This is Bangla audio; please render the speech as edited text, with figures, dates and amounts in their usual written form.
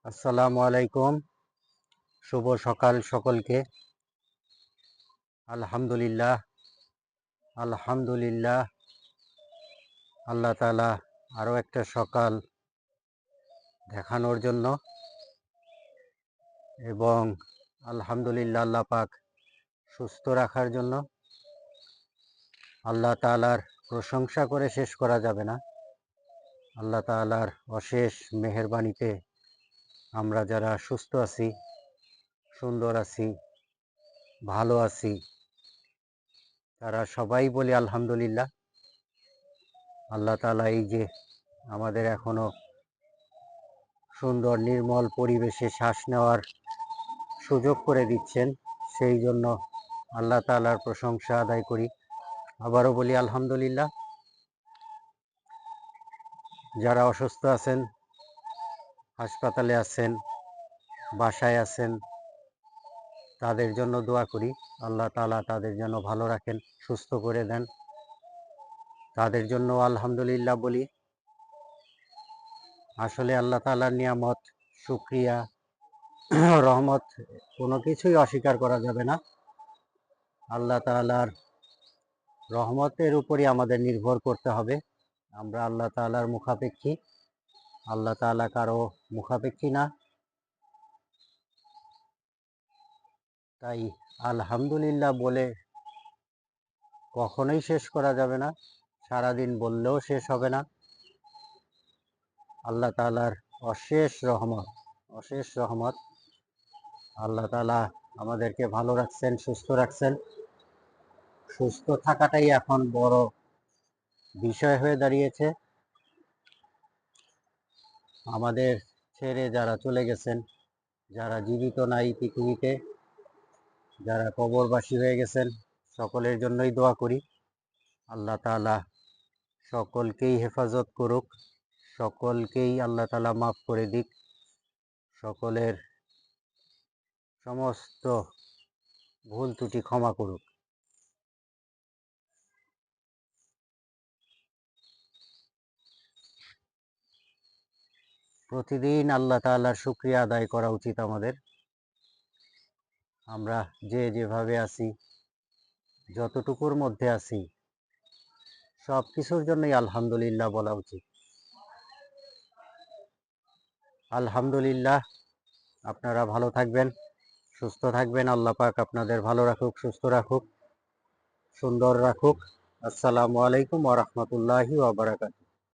আসসালামু আলাইকুম। শুভ সকাল সকলকে। আলহামদুলিল্লাহ, আলহামদুলিল্লাহ। আল্লাহ তাআলা আরও একটা সকাল দেখানোর জন্য এবং আলহামদুলিল্লাহ আল্লাহ পাক সুস্থ রাখার জন্য। আল্লাহ তাআলার প্রশংসা করে শেষ করা যাবে না। আল্লাহ তাআলার অশেষ মেহেরবানিতে আমরা যারা সুস্থ আছি, সুন্দর আছি, ভালো আছি, তারা সবাই বলি আলহামদুলিল্লাহ। আল্লাহ তাআলা এই যে আমাদের এখনো সুন্দর নির্মল পরিবেশে শ্বাস নেওয়ার সুযোগ করে দিচ্ছেন, সেই জন্য আল্লাহ তাআলার প্রশংসা আদায় করি। আবারও বলি আলহামদুলিল্লাহ। যারা অসুস্থ আছেন, হাসপাতালে আছেন, বাসায় আছেন, তাদের জন্য দোয়া করি। আল্লাহ তাআলা তাদের জন্য ভালো রাখেন, সুস্থ করে দেন। তাদের জন্য আলহামদুলিল্লাহ বলি। আসলে আল্লাহ তাআলার নিয়ামত, শুকরিয়া, রহমত কোনো কিছুই অস্বীকার করা যাবে না। আল্লাহ তাআলার রহমতের উপরই আমাদের নির্ভর করতে হবে। আমরা আল্লাহ তাআলার মুখাপেক্ষী, আল্লাহ তাআলা কারো মুখাপেক্ষী না। তাই আলহামদুলিল্লাহ বলে কখনোই শেষ করা যাবে না, সারাদিন বললেও শেষ হবে না। আল্লাহ তাআলার অশেষ রহমত, অশেষ রহমত। আল্লাহ তাআলা আমাদেরকে ভালো রাখছেন, সুস্থ রাখছেন। সুস্থ থাকাটাই এখন বড় বিষয় হয়ে দাঁড়িয়েছে। আমাদের ছেড়ে যারা চলে গেছেন, যারা জীবিত নাই পৃথিবীতে, যারা কবরবাসী হয়ে গেছেন, সকলের জন্যই দোয়া করি। আল্লাহ তাআলা সকলকেই হেফাজত করুক, সকলকেই আল্লাহ তাআলা মাফ করে দিক, সকলের সমস্ত ভুল ত্রুটি ক্ষমা করুক। প্রতিদিন আল্লাহ তাআলার শুকরিয়া আদায় করা উচিত আমাদের। আমরা যে যেভাবে আছি, যতটুকুর মধ্যে আছি, সব কিছুর জন্যই আলহামদুলিল্লাহ বলা উচিত। আলহামদুলিল্লাহ। আপনারা ভালো থাকবেন, সুস্থ থাকবেন। আল্লাহ পাক আপনাদের ভালো রাখুক, সুস্থ রাখুক, সুন্দর রাখুক। আসসালামু আলাইকুম ওয়া রাহমাতুল্লাহি ওয়া বারাকাতুহু।